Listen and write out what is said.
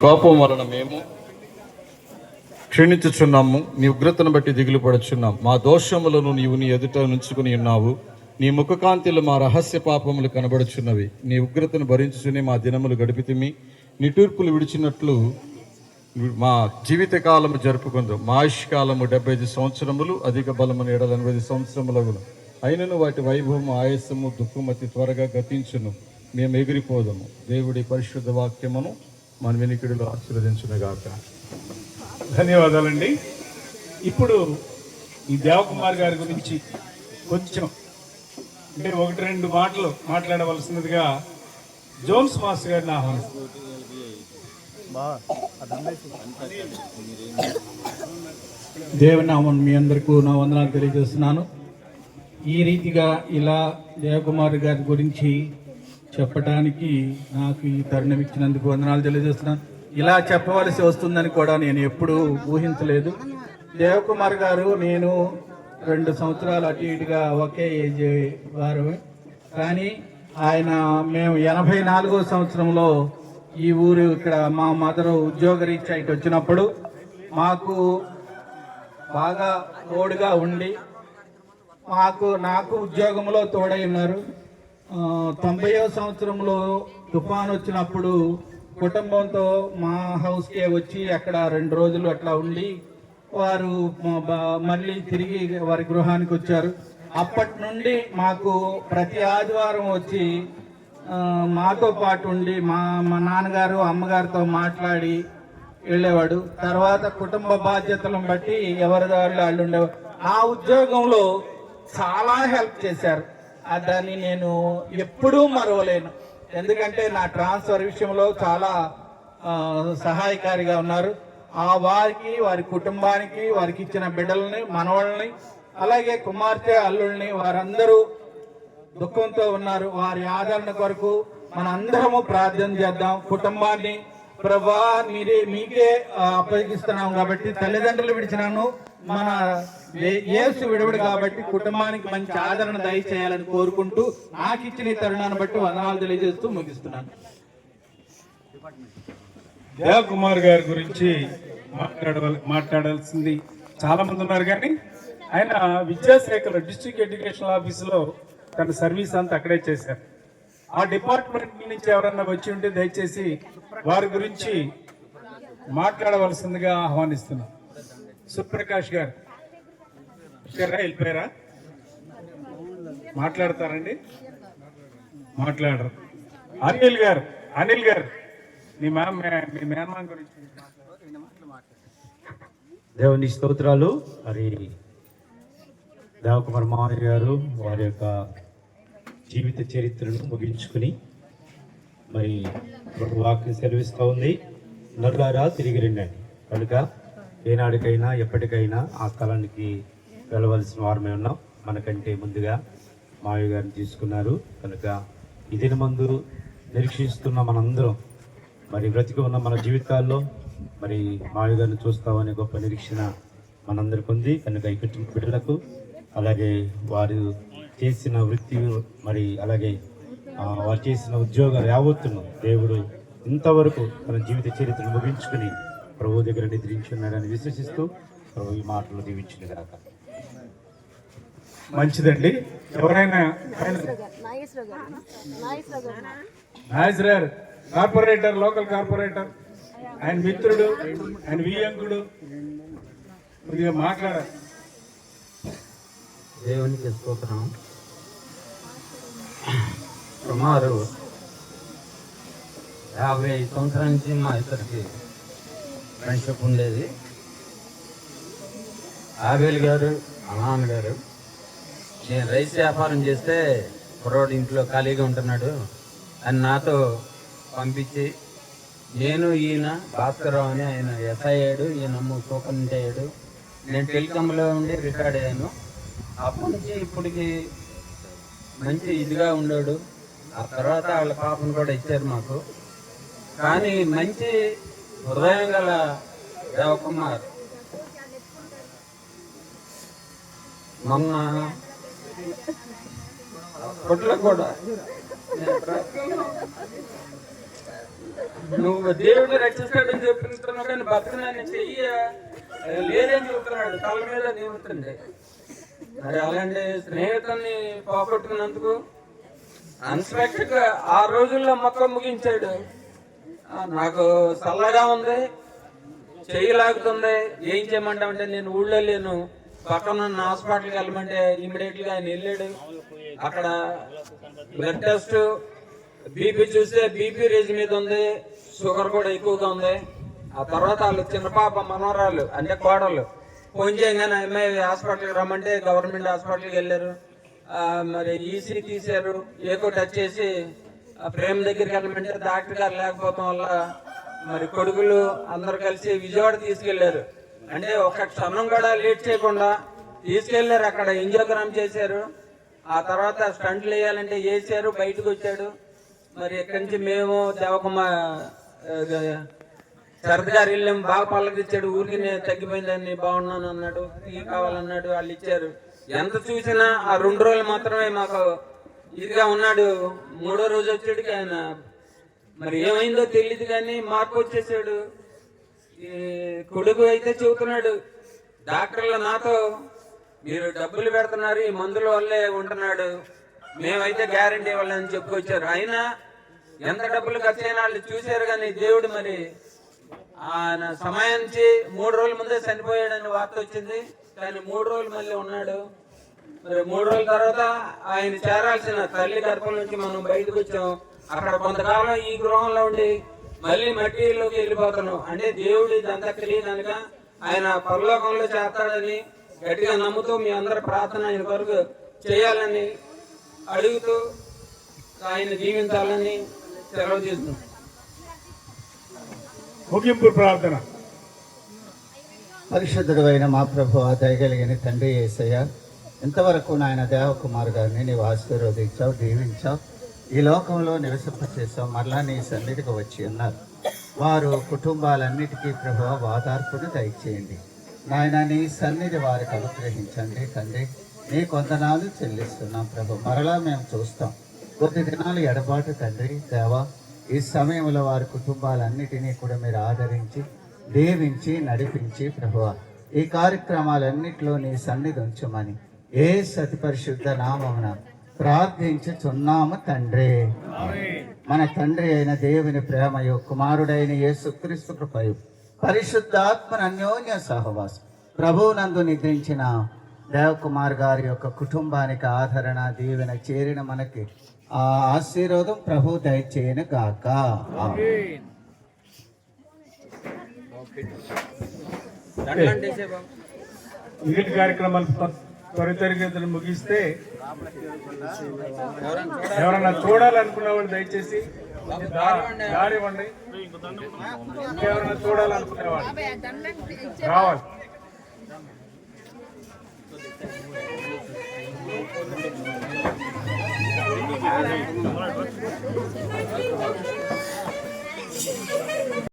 పాపం వలన మేము క్షీణించుచున్నాము. నీ ఉగ్రతను బట్టి దిగులు పడుచున్నాం. మా దోషములను నీవు నీ ఎదుట నుంచుకుని ఉన్నావు. నీ ముఖకాంతిలో మా రహస్య పాపములు కనబడుచున్నవి. నీ ఉగ్రతను భరించుచునే మా దినములు గడిపితిమి. నిటూర్పులు విడిచినట్లు మా జీవిత కాలము జరుపుకుందాం. మా ఆయుష్కాలము 75 సంవత్సరములు, అధిక బలము 80 సంవత్సరములగును. అయినను వాటి వైభవము, ఆయాసము, దుఃఖము అతి త్వరగా గతించును. మేము ఎగిరిపోదాము. దేవుడి పరిశుద్ధ వాక్యమును మన వినికిడిలో ఆశీర్వదించునుగాక. ధన్యవాదాలండి. ఇప్పుడు ఈ దేవకుమార్ గారి గురించి కొంచెం అంటే 1-2 మాటలు మాట్లాడవలసినదిగా జోన్స్ మాస్టర్ గారిని ఆహ్వానిస్తున్నారు. దేవుని నామం మీ అందరికీ నా వందనాలు తెలియజేస్తున్నాను. ఈ రీతిగా ఇలా దేవకుమార్ గారి గురించి చెప్పడానికి నాకు ఈ తరుణం ఇచ్చినందుకు వందనాలు తెలియజేస్తున్నాను. ఇలా చెప్పవలసి వస్తుందని కూడా నేను ఎప్పుడూ ఊహించలేదు. దేవకుమార్ గారు నేను 2 సంవత్సరాలు అటు ఇటుగా ఒకే ఏజ్ వారు, కానీ ఆయన మేము 84వ సంవత్సరంలో ఈ ఊరు ఇక్కడ మా మదర్ ఉద్యోగరీత్యా ఇటు వచ్చినప్పుడు మాకు బాగా తోడుగా ఉండి నాకు ఉద్యోగంలో తోడై ఉన్నారు. 90వ సంవత్సరంలో తుఫాన్ వచ్చినప్పుడు కుటుంబంతో మా హౌస్కే వచ్చి అక్కడ 2 రోజులు అట్లా ఉండి వారు మళ్ళీ తిరిగి వారి గృహానికి వచ్చారు. అప్పటి నుండి మాకు ప్రతి ఆదివారం వచ్చి మాతో పాటు ఉండి మా నాన్నగారు అమ్మగారితో మాట్లాడి వెళ్ళేవాడు. తర్వాత కుటుంబ బాధ్యతలను బట్టి ఎవరి దారిలో వాళ్ళు ఉండేవారు. ఆ ఉద్యోగంలో చాలా హెల్ప్ చేశారు. దాన్ని నేను ఎప్పుడూ మరవలేను. ఎందుకంటే నా ట్రాన్స్ఫర్ విషయంలో చాలా సహాయకారిగా ఉన్నారు. వారికి, వారి కుటుంబానికి, వారికి ఇచ్చిన బిడ్డలని, మనవాళ్ళని, అలాగే కుమార్తె, అల్లుల్ని, వారందరూ దుఃఖంతో ఉన్నారు. వారి ఆదరణ కొరకు మన అందరము ప్రార్థన చేద్దాం. కుటుంబాన్ని ప్రభా మీకే అప్పగిస్తున్నాం కాబట్టి, తల్లిదండ్రులు విడిచినాను, మన యేసు విడవడు కాబట్టి కుటుంబానికి మంచి ఆదరణ దయచేయాలని కోరుకుంటూ నాకు ఇచ్చిన ఈ తరుణాన్ని బట్టి వందనాలు తెలియజేస్తూ ముగిస్తున్నాను. దేవకుమార్ గారి గురించి మాట్లాడాల్సింది చాలా మంది ఉన్నారు, కానీ ఆయన విద్యాశాఖలో డిస్ట్రిక్ట్ ఎడ్యుకేషన్ ఆఫీసులో తన సర్వీస్ అంతా అక్కడే చేశారు. ఆ డిపార్ట్మెంట్ నుంచి ఎవరన్నా వచ్చి ఉంటే దయచేసి వారి గురించి మాట్లాడవలసిందిగా ఆహ్వానిస్తున్నాం. సుప్రకాష్ గారు వెళ్ళిపోయారా? మాట్లాడతారండి? మాట్లాడరు. అనిల్ గారు మీ మేనమాన్ గురించి దేవుని స్తోత్రాలు. మరి దేవకుమార్ మామయ్య గారు వారి యొక్క జీవిత చరిత్రను ముగించుకుని మరి ఒక వాక్యం సెలవిస్తూ ఉంది, నరులారా తిరిగి రండి. కనుక ఏనాడికైనా ఎప్పటికైనా ఆ స్థలానికి వెళ్ళవలసిన వారమే ఉన్నాం. మనకంటే ముందుగా మామయ్య గారిని తీసుకున్నారు. కనుక ఈ దినమందు నిరీక్షిస్తున్న మనందరం మరి బ్రతికి ఉన్న మన జీవితాల్లో మరి మామయ్య గారిని చూస్తామనే గొప్ప నిరీక్షణ మనందరికి ఉంది. కనుక ఈ కుటుంబ బిడ్డలకు, అలాగే వారు చేసిన వృత్తి, మరి అలాగే వారు చేసిన ఉద్యోగాలు యావత్తును దేవుడు ఇంతవరకు తన జీవిత చరిత్రను ముగించుకుని ప్రభు దగ్గర నిద్రించున్నాడని విశ్వసిస్తూ ప్రభు ఈ మాటలు దీవించిన గాక. మంచిదండి. ఎవరైనా నాగేశ్వరరావు కార్పొరేటర్, లోకల్ కార్పొరేటర్, ఆయన మిత్రుడు, ఆయన వియంకుడు, కొద్దిగా మాట్లాడారు. దేవునికి స్తోత్రం. సుమారు 50 సంవత్సరాల నుంచి మా ఇద్దరికి ఫ్రెండ్షిప్ ఉండేది. ఆబేల్ గారు, అనాన్ గారు, నేను రైస్ వ్యాపారం చేస్తే కుర్రోడు ఇంట్లో ఖాళీగా ఉంటున్నాడు అని నాతో పంపించి, నేను ఈయన భాస్కర్రావు అని ఆయన ఎస్ఐ అయ్యాడు, ఈయన సూపరింటెండెంట్ అయ్యాడు, నేను టెలికాంలో ఉండి రిటైర్డ్ అయ్యాను. అప్పటి నుంచి ఇప్పటికి మంచి ఇదిగా ఉన్నాడు. ఆ తర్వాత వాళ్ళ పాపను కూడా ఇచ్చారు మాకు. కానీ మంచి హృదయం గల దేవకుమార్ మొన్న కొట్లో కూడా నువ్వు దేవుడు రక్షిస్తాడని చెప్తున్నావు కానీ భక్తుని చెయ్యి లేదని చెప్తున్నాడు, తల మీద నిలుపుతుంది. మరి అలాంటి స్నేహితుల్ని పోగొట్టుకున్నందుకు అన్స్పెక్టెడ్ గా ఆ రోజుల్లో మొక్క ముగించాడు. నాకు చల్లగా ఉంది, చెయ్యి లాగుతుంది, ఏం చేయమంటామంటే నేను ఊళ్ళో లేను, పక్కన ఉన్న హాస్పిటల్కి వెళ్ళమంటే ఇమీడియట్ గా ఆయన వెళ్ళాడు. అక్కడ బ్లడ్ టెస్ట్, బీపీ చూస్తే బీపీ రేజ్ మీద ఉంది, షుగర్ కూడా ఎక్కువగా ఉంది. ఆ తర్వాత వాళ్ళు చిన్న పాప మనవరాలు అంటే కోడలు ఫోన్ చేయగానే అమ్మాయి హాస్పిటల్కి రమ్మంటే గవర్నమెంట్ హాస్పిటల్కి వెళ్ళారు. మరి ఈసీ తీశారు, ఏకో టచ్ చేసి ప్రేమ దగ్గరికి వెళ్ళమంటే డాక్టర్ గారు లేకపోవడం వల్ల మరి కొడుకులు అందరు కలిసి విజయవాడ తీసుకెళ్లారు. అంటే ఒక క్షణం కూడా లేట్ చేయకుండా తీసుకెళ్లారు. అక్కడ ఎంజియోగ్రామ్ చేశారు. ఆ తర్వాత స్టంట్లు వేయాలంటే వేసారు, బయటకు వచ్చాడు. మరి ఇక్కడి నుంచి మేము దేవకుమార్ శరత్ గారు వెళ్ళాము, బాగా పల్లకిచ్చాడు. ఊరికి నేను తగ్గిపోయిందని బాగున్నాను అన్నాడు, టీ కావాలన్నాడు, వాళ్ళు ఇచ్చారు. ఎంత చూసినా ఆ 2 రోజులు మాత్రమే మాకు ఇదిగా ఉన్నాడు. 3వ రోజు వచ్చాడికి ఆయన మరి ఏమైందో తెలియదు కానీ మార్పు వచ్చేసాడు. ఈ కొడుకు అయితే చెబుతున్నాడు, డాక్టర్లు నాతో మీరు డబ్బులు పెడుతున్నారు, ఈ మందుల వల్లే ఉంటున్నాడు, మేమైతే గ్యారంటీ ఇవ్వాలని చెప్పుకొచ్చారు. అయినా ఎంత డబ్బులు ఖర్చు అయినా వాళ్ళు చూశారు కానీ దేవుడు మరి ఆయన సమయానికి 3 రోజుల ముందే చనిపోయాడని వార్త వచ్చింది. కానీ 3 రోజులు మళ్ళీ ఉన్నాడు. మరి 3 రోజుల తర్వాత ఆయన చేరాల్సిన తల్లి గర్భం నుంచి మనం బయటకు వచ్చాం. అక్కడ కొంతకాలం ఈ గృహంలో ఉండి మళ్ళీ మట్టిలోకి వెళ్ళిపోతున్నాం. అంటే దేవుడు ఇదంతా తెలియదనక ఆయన పరలోకంలో చేస్తాడని గట్టిగా నమ్ముతూ మీ అందరి ప్రార్థన ఆయన కొరకు చేయాలని అడుగుతూ ఆయన జీవించాలని సెలవు చేస్తున్నాం. ముగింపు ప్రార్థన. పరిశుద్ధుడు అయిన మా ప్రభు, దయగలిగిన తండ్రి యేసయ్య, ఇంతవరకు నాయన దేవకుమార్ గారిని నీవు ఆశీర్వదించావు, దీవించావు, ఈ లోకంలో నివసింపచేసావు. మరలా నీ సన్నిధికి వచ్చి ఉన్నారు. వారు కుటుంబాలన్నిటికీ ప్రభు వాదార్పును దయచేయండి నాయన. నీ సన్నిధి వారికి అనుగ్రహించండి తండ్రి. నీ కొందనాలు చెల్లిస్తున్నాం ప్రభు. మరలా మేము చూస్తాం. కొద్ది దినాలు ఎడబాటు తండ్రి దేవా, ఈ సమయంలో వారి కుటుంబాలన్నిటినీ కూడా మీరు ఆదరించి దీవించి నడిపించి ప్రభువా ఈ కార్యక్రమాలన్నిటిలో నీ సన్నిధి ఉంచమని యేసు అతి పరిశుద్ధ నామమున ప్రార్థించుచున్నాము తండ్రి. మన తండ్రి అయిన దేవుని ప్రేమయు, కుమారుడైన యేసుక్రీస్తు కృపయు, పరిశుద్ధాత్మన అన్యోన్య సహవాసం ప్రభువునందు నిద్రించిన దేవకుమార్ గారి యొక్క కుటుంబానికి ఆదరణ దీవెన చేరిన మనకి ఆ ఆశీర్వాదం ప్రభు దయచేయను గాక. మిగిలిన కార్యక్రమాలు త్వరితగతిన ముగిస్తే ఎవరన్నా చూడాలనుకున్న వాళ్ళు దయచేసి దారి ఇవ్వండి. ఇంకెవరన్నా చూడాలనుకునే వాళ్ళు రావాలి.